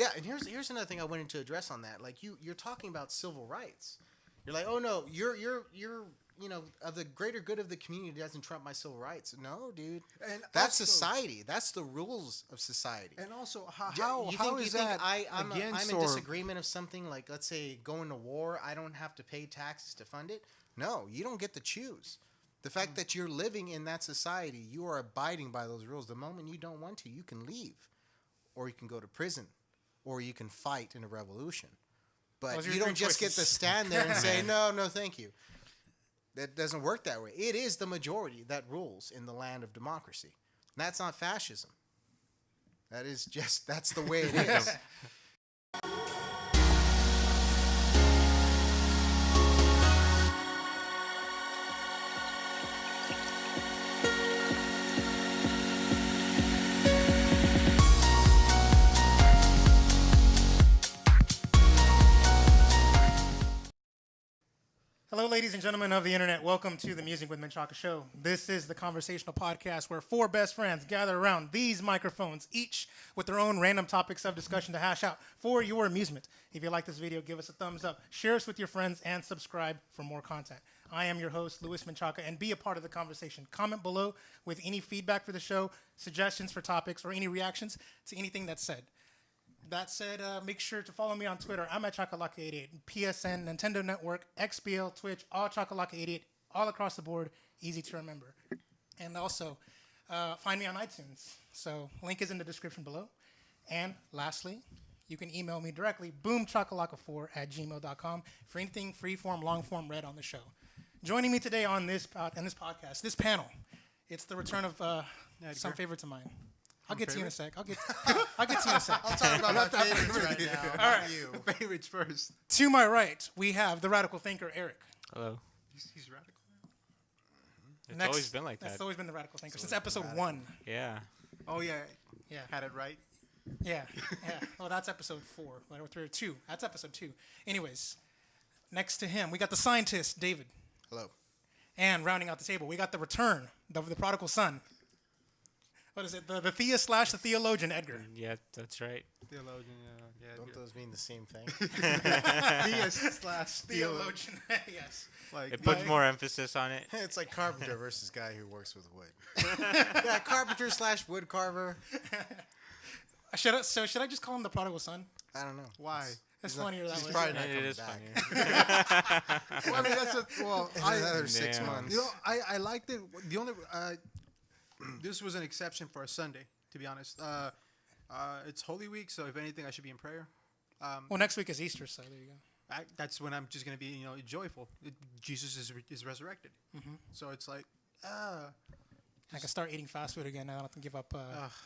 Yeah, and here's another thing I wanted to address on that. Like you're talking about civil rights. You're like, oh no, you're of the greater good of the community doesn't trump my civil rights. No, dude. And that's also, society. That's the rules of society. And also, You how think is that I'm against in or disagreement of something like, let's say, going to war, I don't have to pay taxes to fund it? No, you don't get to choose. The fact that you're living in that society, you are abiding by those rules. The moment you don't want to, you can leave. Or you can go to prison. Or you can fight in a revolution. But you don't just get to stand there and say, no, thank you. That doesn't work that way. It is the majority that rules in the land of democracy. And that's not fascism. That's the way it is. Hello, ladies and gentlemen of the internet. Welcome to the Musing with Menchaca show. This is the conversational podcast where four best friends gather around these microphones, each with their own random topics of discussion to hash out for your amusement. If you like this video, give us a thumbs up, share us with your friends, and subscribe for more content. I am your host, Luis Menchaca, and be a part of the conversation. Comment below with any feedback for the show, suggestions for topics, or any reactions to anything that's said. That said, make sure to follow me on Twitter. I'm at Chakalaka88, PSN, Nintendo Network, XBL, Twitch, all Chakalaka88, all across the board, easy to remember. And also, find me on iTunes. So, link is in the description below. And lastly, you can email me directly, boomchakalaka4@gmail.com, for anything free-form, long-form read on the show. Joining me today on this podcast, this panel, it's the return of some favorites of mine. I'll get to you in a sec. I'll get to you in a sec. I'll talk about my favorites right now. All right. You. favorites first? To my right, we have the radical thinker, Eric. Hello. He's radical. It's always been like that. That's always been the radical thinker since episode 1. Yeah. Oh yeah. Yeah. Had it right. Yeah. Well, that's episode 4. Or 3 or 2. That's episode 2. Anyways, next to him, we got the scientist, David. Hello. And rounding out the table, we got the return of the prodigal son. What is it? The Thea / the theologian, Edgar. Yeah, that's right. Theologian. Yeah. Don't those mean the same thing? Theologian. Yes. Like It puts more emphasis on it. It's like carpenter versus guy who works with wood. Yeah, carpenter / wood carver. Should I just call him the prodigal son? I don't know. why? That's funnier that He's way. probably not It coming is back. funnier. Well, I mean that's Another 6 Yeah. months. I liked it. The only this was an exception for a Sunday, to be honest. It's Holy Week, so if anything, I should be in prayer. Well, next week is Easter, so there you go. That's when I'm just gonna be, joyful. Jesus is resurrected. Mm-hmm. So it's like, I can start eating fast food again. I don't have to give up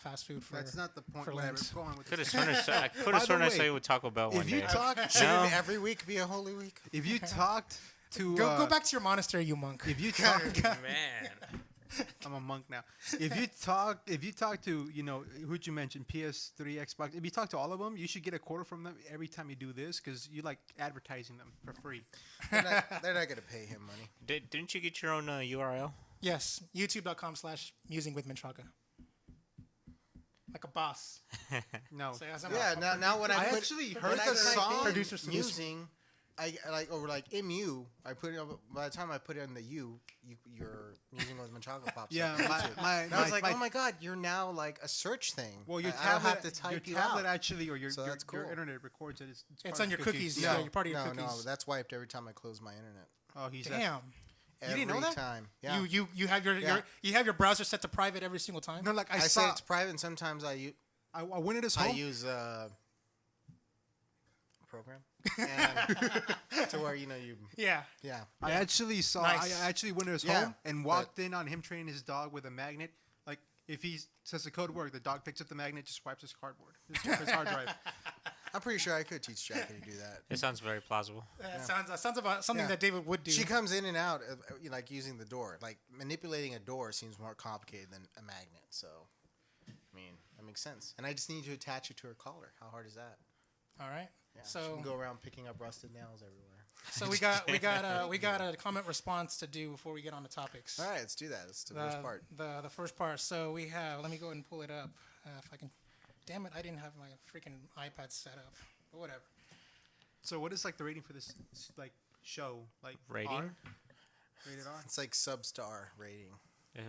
fast food for. that's not the point. for Whatever. Lent. Go on with Could have this. sworn I could By have the sworn I way, saw you with Taco Bell one If you day. talk, Shouldn't every week be a holy week? if you talked to Go back to your monastery, you monk. if you talk, Man. I'm a monk now. If you talk to who'd you mention, PS3, Xbox. If you talk to all of them, you should get a quarter from them every time you do this because you like advertising them for free. They're not going to pay him money. Didn't you get your own URL? Yes, youtube.com/musingwithmenchaca. Like a boss. No, So, as I'm Yeah, now when I actually heard when I the type song. in Producer solution. Musing, I like over like MU. I put it by the time I put it in the your Musing with Menchaca pops Yeah, up. on my- YouTube. my- And I was my- like, my- oh my god, you're now like a search thing. Well, your I don't tablet, have to type your you tablet out. actually, or your So that's cool. internet records it. It's It's part on of your the cookies. Yeah. Yeah, you're part of your no, cookies. that's wiped every time I close my internet. Oh, he's Damn. Every didn't know that? time. Yeah. You have Yeah. you have your browser set to private every single time. No, like I I say saw. it's private, and sometimes I went in his home. use a program and to where you Yeah. yeah. I actually saw. Nice. I actually went to his Yeah, home and walked in on him training his dog with a magnet. Like if he says the code word, the dog picks up the magnet, just swipes his cardboard, his hard drive. I'm pretty sure I could teach Jackie to do that. It sounds very plausible. Sounds about something Yeah. that David would do. She comes in and out, like using the door. Like manipulating a door seems more complicated than a magnet. So, I mean, that makes sense. And I just need to attach it to her collar. How hard is that? All right. Yeah, she So can go around picking up rusted nails everywhere. so we got a comment response to do before we get on the topics. All right, let's do that. That's the first part. The first part. So we have. Let me go ahead and pull it up if I can Damn it, I didn't have my freaking iPad set up. But whatever. So what is like the rating for this like show? Like Rating? R? Rated R? It's like sub-star rating.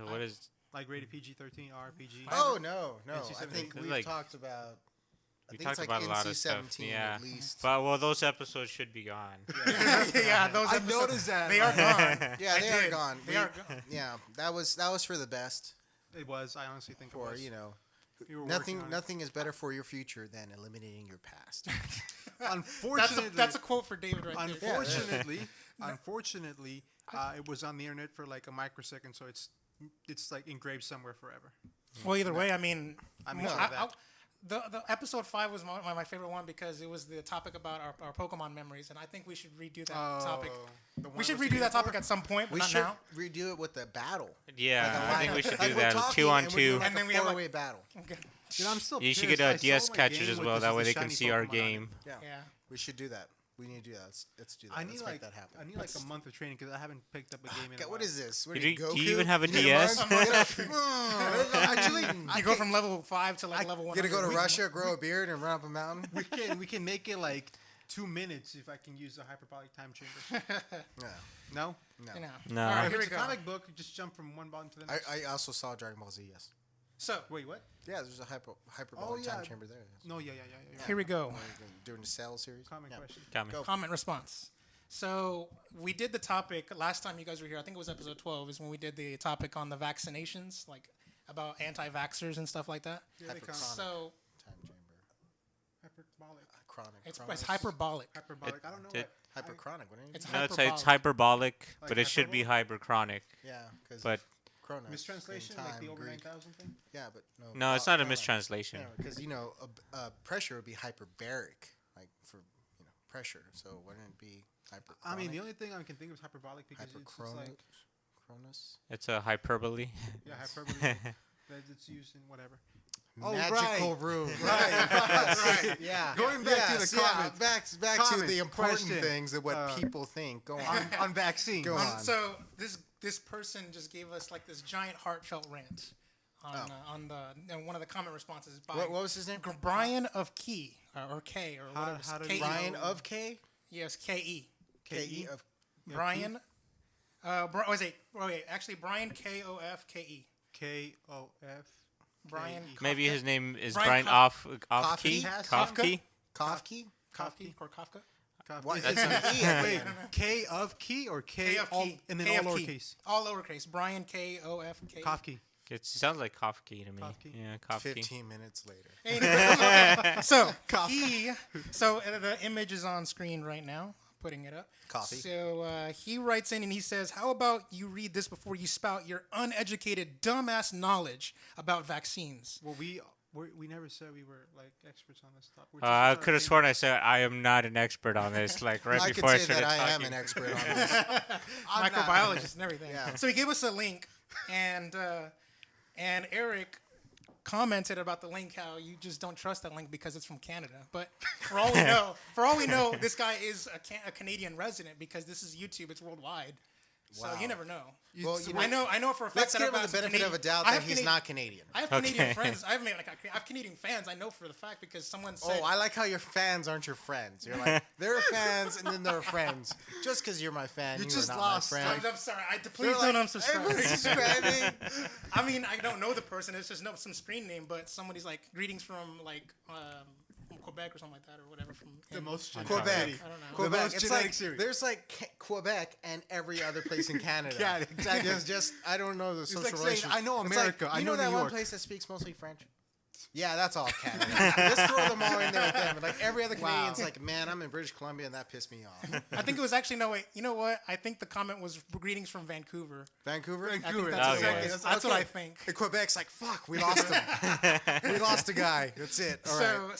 What is? Like rated PG-13, R, PG? Oh no. I NC-17. think we've Like- talked about. I We think it's talked like about a lot of stuff. NC-17 Yeah. at least. But well, those episodes should be gone. Yeah, those I episodes, noticed that. they are gone. Yeah, I they are did. gone. They are gone. Yeah, that was for the best. It was. I honestly think it For was. you know, You were working on it. nothing is better for your future than eliminating your past. Unfortunately, That's a quote for David right there. unfortunately, it was on the internet for like a microsecond, so it's like engraved somewhere forever. Well, either way, I mean, I'm more- sure of that. the episode 5 was my favorite one because it was the topic about our Pokemon memories, and I think we should redo that topic. The one We should with redo that Singapore? topic at some point, but We not should now. redo it with the battle. Yeah, I think we should Like do we're that. talking 2 on and we're 2. doing like And then a we have, like- four-way battle. Okay. You know, I'm still You should pissed. get I a DS sold my catchers game as with well. just That the way they can shiny see our Pokemon on it. game. Yeah. Yeah. We should do that. We need to do that. Let's do that. I Let's need make like that happen. I need like a month of training because I haven't picked up a game in a God, what while. is this? What Do are you- Goku? do you even have a Get DS? mine? Actually, You go from level 5 to like level 1. you gotta go to Russia, grow a beard, and run up a mountain. we can make it like 2 minutes if I can use the hyperbolic time chamber. No, No? no. You know. No. All right, If here we it's a go. comic book, you just jump from one button to the next. I also saw Dragon Ball Z. Yes. So Wait, what? Yeah, there's a hyperbolic yeah. time chamber there. Yes. No, yeah. here we go. During the Cell series. Comic Yeah. question. Coming. Go. Comment response. So we did the topic last time you guys were here. I think it was episode 12 is when we did the topic on the vaccinations, like about anti-vaxxers and stuff like that. Yeah, they Hyperchronic. count. So Time chamber. Hyperbolic. Chronic. it's Chronos. hyperbolic. Hyperbolic. I don't know it- what. Hyperchronic. What It's No, it's hyperbolic. hyperbolic, Like but it should be hyperchronic. Yeah, because But Chronos. Mistranslation, in like the time, over Greek. 9,000 thing? Yeah, but no. no, it's not a no. mistranslation. Because pressure would be hyperbaric, like for pressure. So wouldn't it be hyperchronic? I mean, the only thing I can think of is hyperbolic because it's hyperchronic. like Cronus. It's a hyperbole. yeah, hyperbole that it's used in whatever. Oh, Magical right. room. Right, Right. Yeah. Going back to the comments. Back to Comments, the important question. things of what people think. Go on. on vaccines. Go on. So this person just gave us like this giant heartfelt rant on the and one of the comment responses by What was his name? Brian of Key or K or whatever. how did K-E. Brian of K. Yes, K-E. K-E of. Brian. Actually, Brian Kofke. K-O-F. Brian. Maybe his name is Brian Brian off Kofke? Kofke. Kofke? Kofke. Kofke or Kafka? What? Is It's it- an E at the Wait, end. K of key or K, K of all, Key. and then K all of Key. lowercase? All lowercase. Brian Kofke. Kofke. It sounds like Kofke to me. Kofke. Yeah, Kofke. 15 minutes later. So the image is on screen right now. Putting it up. Coffee. So he writes in and he says, "How about you read this before you spout your uneducated, dumbass knowledge about vaccines?" Well, we never said we were like experts on this topic. I could have sworn I said I am not an expert on this. Like right I could before I say that started I am talking. an expert on this. Microbiologist and everything. Yeah. So he gave us a link, and Eric commented about the link how you just don't trust that link because it's from Canada. But for all we know, this guy is a Canadian resident because this is YouTube. It's worldwide. So Wow. you never know. Well, I know for a fact let's that give I've him got the some benefit of a Canadian- doubt I that have he's Canadian- not Canadian. I have Canadian friends. I have Canadian fans. I know for the fact because someone said. Oh, I like how your fans aren't your friends. You're like, they're fans and then they're friends. Just because you're my fan, you just are not lost, my friend. I'm sorry. Please They're don't like, unsubscribe. "Everyone's subscribing." I mean, I don't know the person. It's just some screen name, but somebody's like greetings from from Quebec or something like that or whatever from the most Quebec. I don't know. Quebec. most It's genetic like series. there's like Quebec and every other place in Canada. Yeah, exactly. It's just I don't know the social like saying, relations. I know It's America, Like, I you know know that New one York. place that speaks mostly French. Yeah, that's all Canada. Just throw them all in there with them. Like every other Canadian's like, man, I'm in British Columbia and that pissed me off. I think it was actually no wait. You know what? I think the comment was greetings from Vancouver. Vancouver. I think Vancouver, that's, okay. exactly, that's what I think. And Quebec's like, fuck, we lost him. We lost a guy. That's it. All right.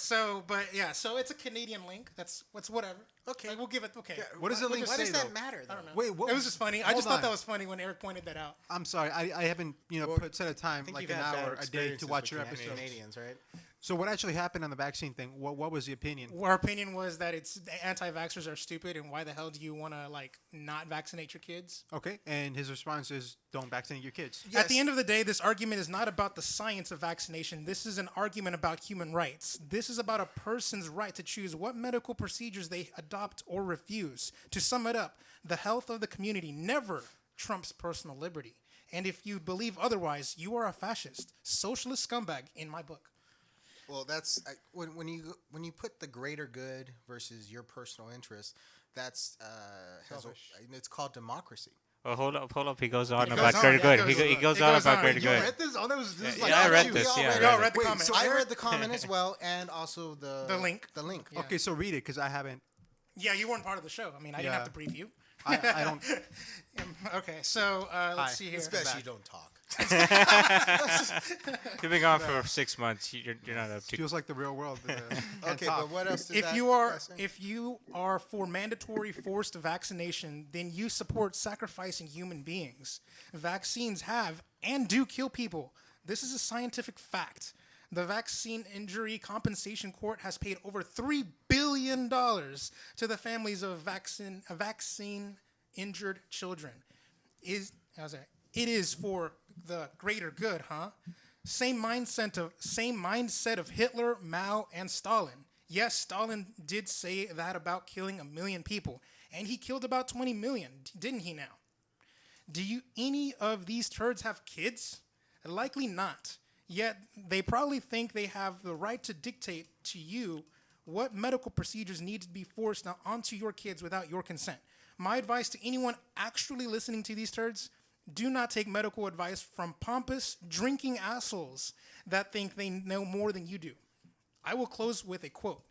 So it's a Canadian link. That's whatever. Okay. Like, we'll give it. Okay. What does the link Why say, does that though? matter, though? I don't know. Wait, what It was just funny. I hold just thought on. that was funny when Eric pointed that out. I'm sorry, I haven't Well, set a time I think like you've an had bad hour a day to experiences watch with your episodes. Canadians, right? So what actually happened on the vaccine thing? What was the opinion? Our opinion was that the anti-vaxxers are stupid, and why the hell do you want to like not vaccinate your kids? Okay, and his response is, "Don't vaccinate your kids." At the end of the day, this argument is not about the science of vaccination. This is an argument about human rights. This is about a person's right to choose what medical procedures they adopt or refuse. To sum it up, the health of the community never trumps personal liberty. And if you believe otherwise, you are a fascist, socialist scumbag in my book. Well, that's when you put the greater good versus your personal interest. That's it's called democracy. Well, hold up. He goes on He about goes greater on, yeah, good. he He goes goes on. on about greater You good. read this? Oh, this is Yeah, I read this. all Yeah, read I all read read it. the Wait, comment. so I read the comment as well, and also the link. The link. Yeah. Okay, so read it because I haven't. Yeah, you weren't part of the show. I mean, I didn't Yeah. have to brief you. I don't. Okay, so let's Hi. see here. Especially you don't talk. You've been gone for 6 months. You're not up to. Feels like the real world. Okay, but what else? Did If that say? if you are for mandatory forced vaccination, then you support sacrificing human beings. Vaccines have and do kill people. This is a scientific fact. The Vaccine Injury Compensation Court has paid over $3 billion to the families of vaccine injured children. It is for the greater good, huh? Same mindset of Hitler, Mao, and Stalin. Yes, Stalin did say that about killing 1 million people, and he killed about 20 million, didn't he now? Do any of these turds have kids? Likely not. Yet they probably think they have the right to dictate to you what medical procedures need to be forced now onto your kids without your consent. My advice to anyone actually listening to these turds: do not take medical advice from pompous, drinking assholes that think they know more than you do. I will close with a quote.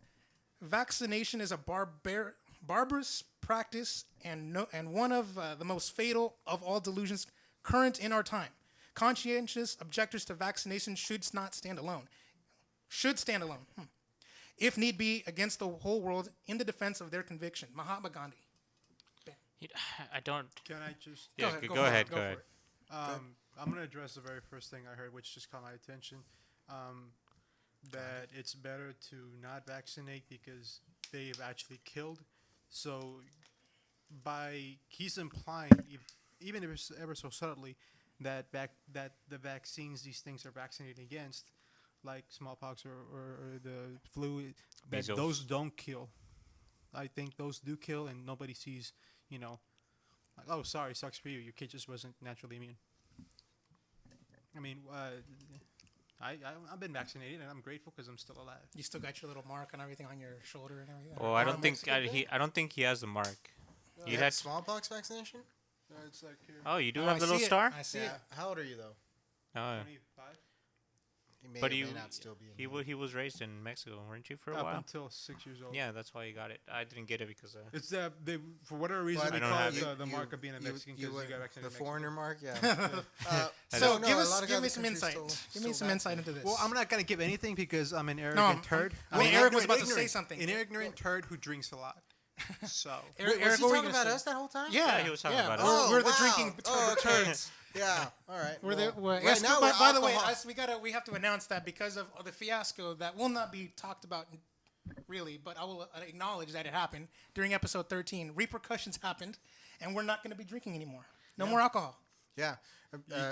Vaccination is a barbarous practice and one of the most fatal of all delusions current in our time. Conscientious objectors to vaccination should stand alone. If need be, against the whole world in the defense of their conviction. Mahatma Gandhi. I don't. Can I just? Yeah, ahead, go ahead. for Go it. ahead. I'm going to address the very first thing I heard, which just caught my attention. That it's better to not vaccinate because they've actually killed. So, he's implying, even if it's ever so subtly, that the vaccines these things are vaccinated against, like smallpox or the flu, that Measles. those don't kill. I think those do kill, and nobody sees, like, oh, sorry, sucks for you. Your kid just wasn't naturally immune. I mean, I've been vaccinated, and I'm grateful because I'm still alive. You still got your little mark and everything on your shoulder and everything? Well, I don't think he has the mark. You You had had. smallpox vaccination? It's like here. Oh, you do Oh, have I the little see it. star. I see Yeah. it. How old are you though? Oh, 25. He may but or he may not still be. he was raised in Mexico, weren't you, for a Up while? until 6 years old. Yeah, that's why you got it. I didn't get it because It's they for whatever reason Well, they I don't call have it it. the mark of being a Mexican because you got vaccinated. the in Mexico. foreigner mark. Yeah. So no, give a us lot of give me other some countries insight. still- Give me still some insight vaccinate. into this. Well, I'm not gonna give anything because I'm an no, arrogant turd. I mean, I'm Eric was ignorant- about to say ignorant- something. An ignorant turd who drinks a lot. So Eric, Was he what were you talking gonna about say? us that whole time? Yeah, he was talking yeah. about We're, us. we're the wow. drinking Okay. turds. Yeah. All right. We're well, yes, now by, we're by the way, alcohol- we have to announce that because of the fiasco that will not be talked about really, but I will acknowledge that it happened during episode 13. Repercussions happened, and we're not going to be drinking anymore. No more alcohol. Yeah.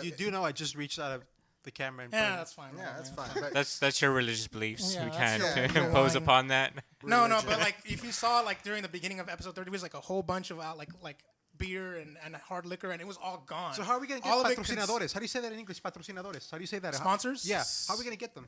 you do know I just reached out of the camera and Yeah, burned- that's fine. Yeah, that's whatever. fine. But that's your religious beliefs. Yeah, We that's can't your impose wine. upon that. No, religion. but like if you saw like during the beginning of episode 30, it was like a whole bunch of like beer and hard liquor, and it was all gone. So how are we gonna get All of it patrocinadores? How do you say that in English? Patrocinadores. How do you say that? Sponsors? Yeah. How are we gonna get them?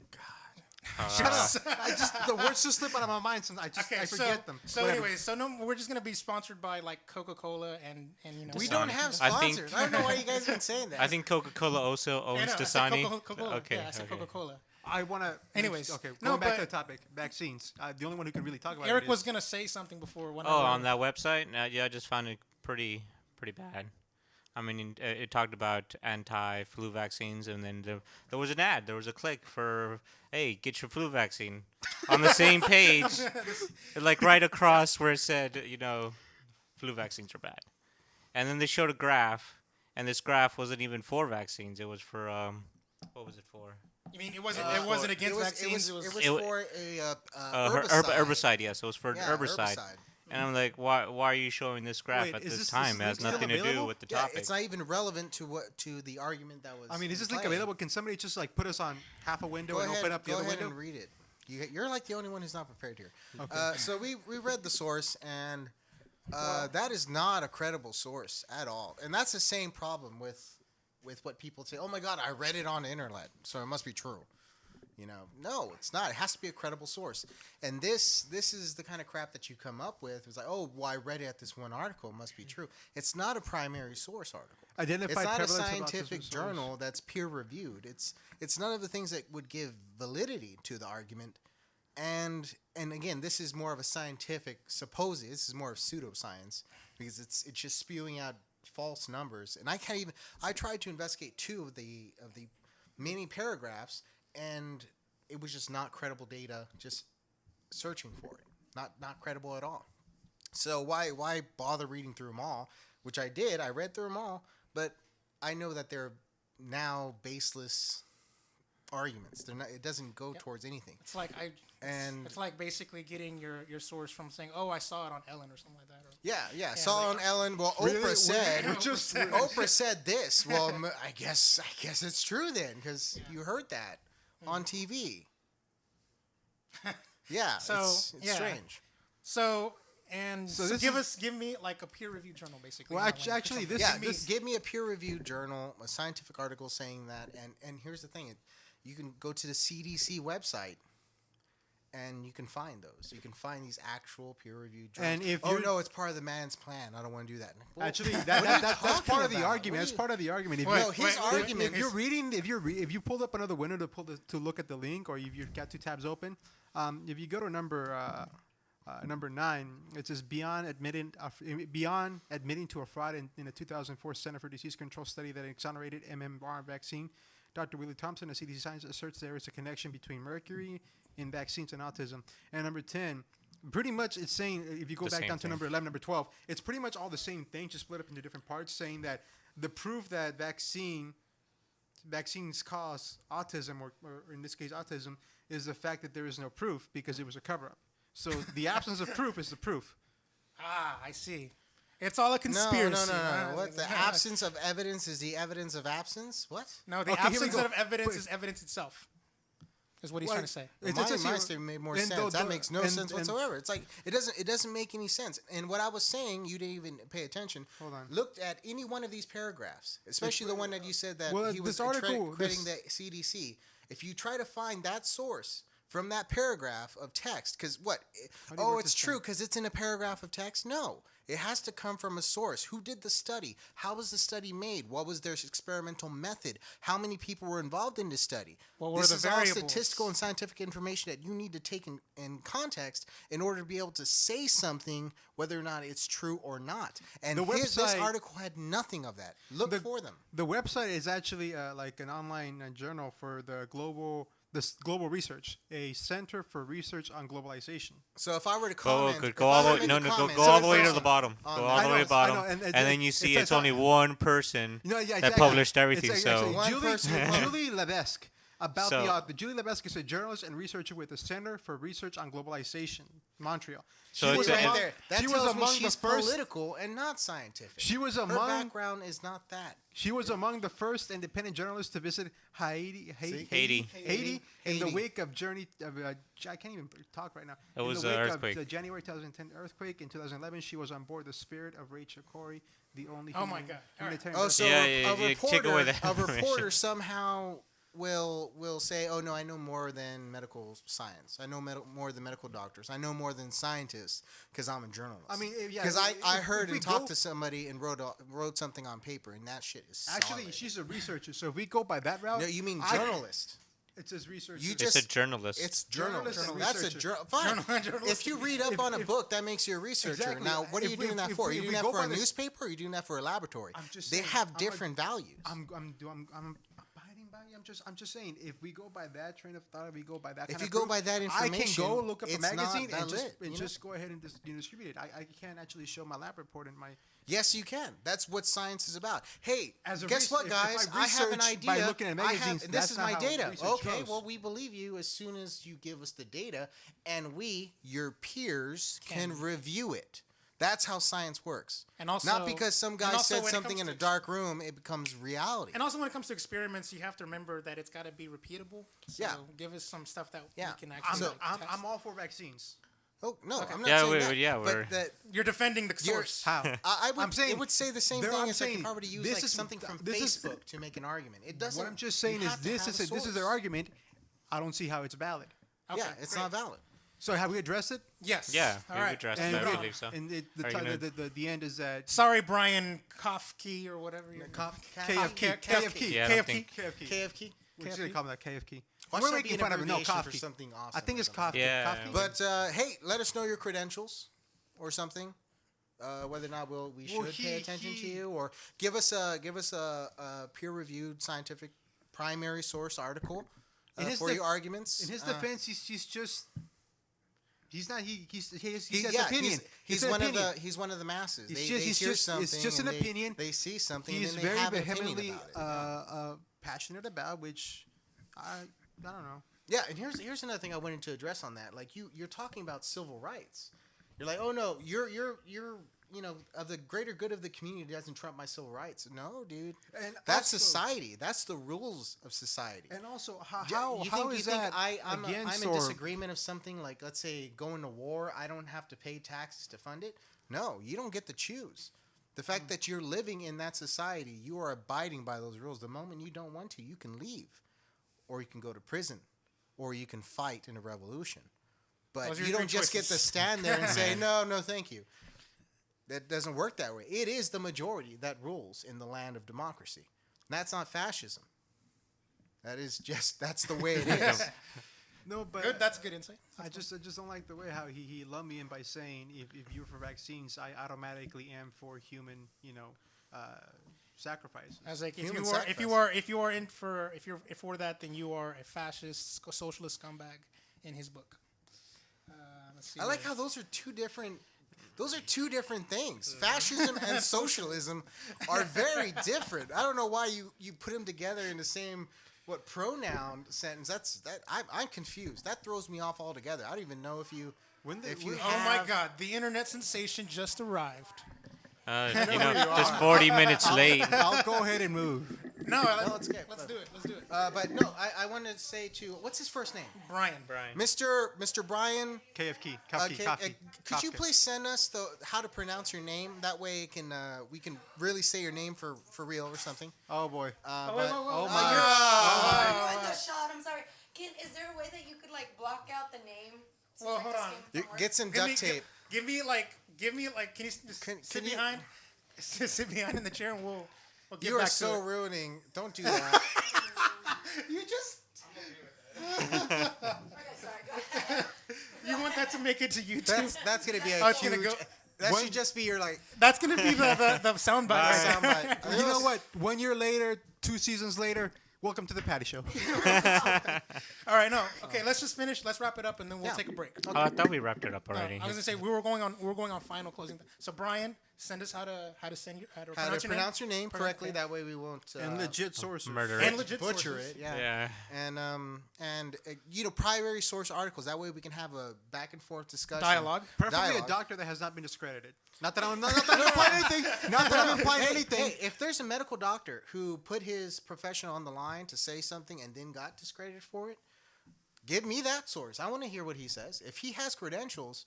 Shut up. The words just slip out of my mind. Sometimes I forget them. So Whatever. anyways, we're just gonna be sponsored by like Coca-Cola and we Dasani. don't have I think- sponsors. I don't know why you guys have been saying that. I think Coca-Cola also I owns know, I said Dasani. Coca-Cola. Okay. Yeah, I said okay. Coca-Cola. I want to. Anyways, okay. no, Going back but- to the topic, vaccines. The only one who can really talk about Eric it was is gonna say something before. Oh, on that website? Yeah, I just found it pretty bad. I mean, it talked about anti-flu vaccines, and then there was an ad. There was a click for, hey, get your flu vaccine. On the same page, like right across where it said, flu vaccines are bad. And then they showed a graph, and this graph wasn't even for vaccines. It was for, what was it for? You mean it wasn't against vaccines? It was It for a herbicide. Yes, it was for Yeah, herbicide. And I'm like, why are you showing this graph Wait, at is this this time? It link has still nothing to do available? with the Yeah, topic. it's not even relevant to the argument that was. I mean, is this in link play. available? Can somebody just like put us on half a window Go and ahead, open up the go other ahead window? and read it. You're like the only one who's not prepared here. Okay. So we read the source, and that is not a credible source at all. And that's the same problem with what people say. Oh my God, I read it on the internet, so it must be true. No, it's not. It has to be a credible source. And this is the kind of crap that you come up with. It's like, oh, well, I read it at this one article. It must be true. It's not a primary source article. Identify It's not a prevalence of scientific autism journal source. that's peer reviewed. It's none of the things that would give validity to the argument. And again, this is more of a scientific supposed. This is more of pseudoscience because it's just spewing out false numbers. And I tried to investigate 2 of the many paragraphs, and it was just not credible data. Just searching for it, not credible at all. So why bother reading through them all? Which I did. I read through them all, but I know that they're now baseless arguments. They're not. It doesn't go towards anything. It's like it's like basically getting your source from saying, "Oh, I saw it on Ellen" or something like that. Yeah. Saw on Ellen. Well, Oprah said. Oprah said this. Well, I guess it's true then, because you heard that on TV. Yeah. So, it's strange. So this give me like a peer reviewed journal, basically. Well, actually, this Yeah, this give me a peer-reviewed journal, a scientific article saying that, and here's the thing: you can go to the CDC website, and you can find those. You can find these actual peer-reviewed journals. And if no, it's part of the man's plan. I don't want to do that. Well, actually what are that's you part talking of the about? argument. What That's are you- part of the argument. If No, his argument if you're is- reading, if you pulled up another window to look at the link, or if you've got 2 tabs open, if you go to number 9, it says beyond admitting to a fraud in a 2004 Center for Disease Control study that exonerated MMR vaccine. Dr. Willie Thompson of CDC Science asserts there is a connection between mercury in vaccines and autism. And number 10, pretty much it's saying, if you go The back same down to thing. number 11, number 12, it's pretty much all the same thing, just split up into different parts, saying that the proof that vaccines cause autism, or in this case autism, is the fact that there is no proof because it was a cover-up. So the absence of proof is the proof. I see. It's all a conspiracy. No. What? The absence of evidence is the evidence of absence? What? No, the Okay, here we absence go. of evidence Wait. is evidence itself. Is what he's Well, trying to say. My statement made more and sense. That makes no sense and- whatsoever. It's like it doesn't make any sense. And what I was saying, you didn't even pay attention. Hold on. Looked at any one of these paragraphs, especially the one that you said that Well, he was this article- crediting this- the CDC. If you try to find that source from that paragraph of text, because what? How do you Oh, work it's this true thing? because it's in a paragraph of text. No, it has to come from a source. Who did the study? How was the study made? What was their experimental method? How many people were involved in this study? What were This the is all variables? statistical and scientific information that you need to take in context in order to be able to say something, whether or not it's true or not. And this website- article had nothing of that. Look for them. The website is actually like an online journal for the global research, a center for research on globalization. So if I were to Go comment, go if all I the were way. to No, make a no, comment- go all the so way it's to the bottom. on Go that. all the way to the bottom, I know, and then you it see says it's only one person No, yeah, that exactly. published everything. It's So actually One person- Julie Levesque. About So- the author. Julie Levesque is a journalist and researcher with the Center for Research on Globalization, Montreal. So She it's was a- right among- there. That she tells was me among she's the first. political and not scientific. She was Her among. background is not that. She was among the first independent journalists to visit Haiti Haiti. in the Haiti. wake of I can't even talk right now. It In was the an wake earthquake. of the January 2010 earthquake. In 2011, she was on board the Spirit of Rachel Corrie, the only Oh my human- God. All right. humanitarian Oh, vessel. so Yeah, a yeah, take reporter, away that a information. reporter somehow will say, "Oh no, I know more than medical science. I know more than medical doctors. I know more than scientists because I'm a journalist." I mean, yeah, because I if heard we and talked go- to somebody and wrote something on paper, and that shit is Actually, solid. she's a researcher. So if we go by that route, No, you mean I- journalist? It says researcher. You it's just a journalist. It's Journalist journalist. and That's a researcher. fine. Journalist. If you read up on a book, that makes you a researcher. Exactly. Now, what are you If we- doing that if for? Are we- you if doing we that go for a by this- newspaper? Or are you doing that for a laboratory? I'm just They saying, have I'm a- different values. I'm abiding I'm just saying, if we go by that train of thought, if we go by that, If kind you of go proof, by that I information, can go look up a it's not magazine and valid, you know? just go ahead and distribute it. I can't actually show my lab report and my. Yes, you can. That's what science is about. Hey, As a guess what, if I guys? I have an research idea. by looking at magazines, this that's is not my how data. research Okay, goes. well, we believe you as soon as you give us the data, and we, your peers, can review it. That's how science works. And also, not because some guy also said when it something comes in a to dark room, it becomes reality. And also, when it comes to experiments, you have to remember that it's got to be repeatable. So Yeah. give us some stuff that Yeah. we can actually. I'm test. all for vaccines. Oh no, I'm not Yeah, saying we- that. yeah, we're- but that You're defending the you're- source. How? I would. I'm saying it would say the same there- thing I'm as like saying if I were to use this like is- something from this is- Facebook to make an argument. It doesn't. What I'm just saying you is have to this have is a this is their source. argument. I don't see how it's valid. Okay, Yeah, it's great. not valid. So have we addressed it? Yes. Yeah, All we right. addressed And, it. I we- believe so. and Are you gonna- the end is that Sorry, Brian Kofke or whatever. KFK. KFK. Yeah, I don't KFK. think- KFK. KFK. We're just gonna call him that KFK. Watch We're that making be an fun of it. No, abbreviation for Kofke. something awesome I think or it's something. Kofke. Yeah. Kofke? But hey, let us know your credentials or something. Whether or not we should Well, pay attention to you, or give us a peer-reviewed scientific primary source article In his for def- your arguments. in his defense, he's just. He's not. He has yeah, opinion. He's an one opinion. of the. He's one of the masses. It's They, just- they it's hear just- something. it's just and an opinion. They see something. He's and then very they have an opinion vehemently about it. passionate about, which I don't know. Yeah, and here's another thing I wanted to address on that. Like you're talking about civil rights. You're like, oh no, you're of the greater good of the community doesn't trump my civil rights. No, dude. And That's also- society. That's the rules of society. And also, You how think is that I'm against in or disagreement of something like, let's say, going to war, I don't have to pay taxes to fund it? No, you don't get to choose. The fact that you're living in that society, you are abiding by those rules. The moment you don't want to, you can leave, or you can go to prison, or you can fight in a revolution. But Those are you your don't three just get to choices. stand there and say, no, thank you. That doesn't work that way. It is the majority that rules in the land of democracy. That's not fascism. That's the way it is. no, but Good. That's good insight. I just don't like the way how he lumped me in by saying if you're for vaccines, I automatically am for human, sacrifices. I was like, Human if you're for that, then you are a fascist, socialist scumbag in his book. Let's see. I like how those are two different things. Fascism and socialism are very different. I don't know why you put them together in the same pronoun sentence. I'm confused. That throws me off altogether. I don't even know if you Oh my God! The internet sensation just arrived. Just 40 minutes late. I'll go ahead and move. No, let's get- let's do it. Let's do it. but no, I wanted to say what's his first name? Brian. Mr. Brian. KFK. Could you please send us how to pronounce your name? That way we can really say your name for real or something. Oh boy. Oh my I got shot. I'm sorry. Is there a way that you could block out the name? since Well, I hold just on. came from work? Get some duct tape. Give me like. Can you just Can sit you- behind? Sit behind in the chair, and we'll get You are back so to it. ruining. Don't do that. You just. Okay, sorry. Go ahead. You want that to make it to YouTube? That's gonna be a Oh, it's huge. gonna go- That should just be your That's gonna be the soundbite. Right there. soundbite. You know what? 1 year later, 2 seasons later, welcome to the Patty Show. All right, no. Okay, let's just finish. Let's wrap it up, and then we'll take a break. Oh, I thought we wrapped it up No, already. I was gonna say we were going on final closing. So Brian, send us how to pronounce your name correctly. That way we won't And legit sources. Murder and it. legit butcher sources. it. Yeah. Yeah. And primary source articles. That way we can have a back and forth discussion. Dialogue. Preferably Dialogue. a doctor that has not been discredited. Not that I'm implying anything. Not that I'm implying anything. Hey, if there's a medical doctor who put his profession on the line to say something and then got discredited for it, give me that source. I want to hear what he says. If he has credentials,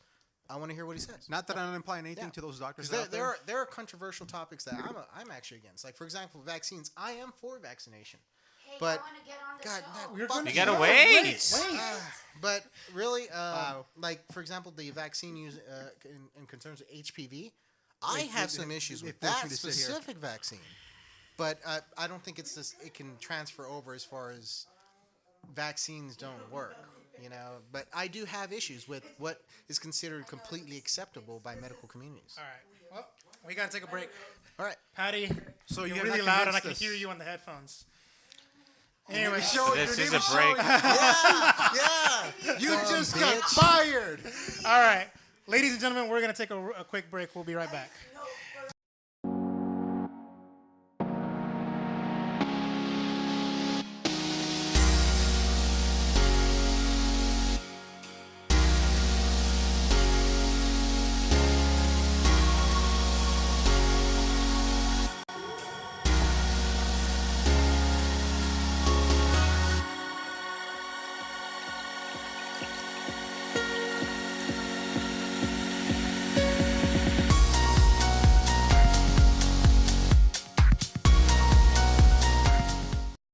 I want to hear what he says. Not that I'm implying anything Yeah. to those doctors. Because out there. there are controversial topics that I'm actually against. Like, for example, vaccines. I am for vaccination. Hey, But- I want to get on the God, show. We're fuck gonna- You gotta you. wait. But really, Wow. like, for example, the vaccine use in concerns of HPV, I have some issues they with force that me to sit here. specific vaccine. But I don't think it can transfer over as far as vaccines don't work. But I do have issues with what is considered completely acceptable by medical communities. All right. Well, we gotta take a break. All right. Patty, So you you're have really not loud, and I convinced can us. hear you on the headphones. Anyway, This is a break. Yeah. You just got fired. all right. Ladies and gentlemen, we're going to take a quick break. We'll be right back. No.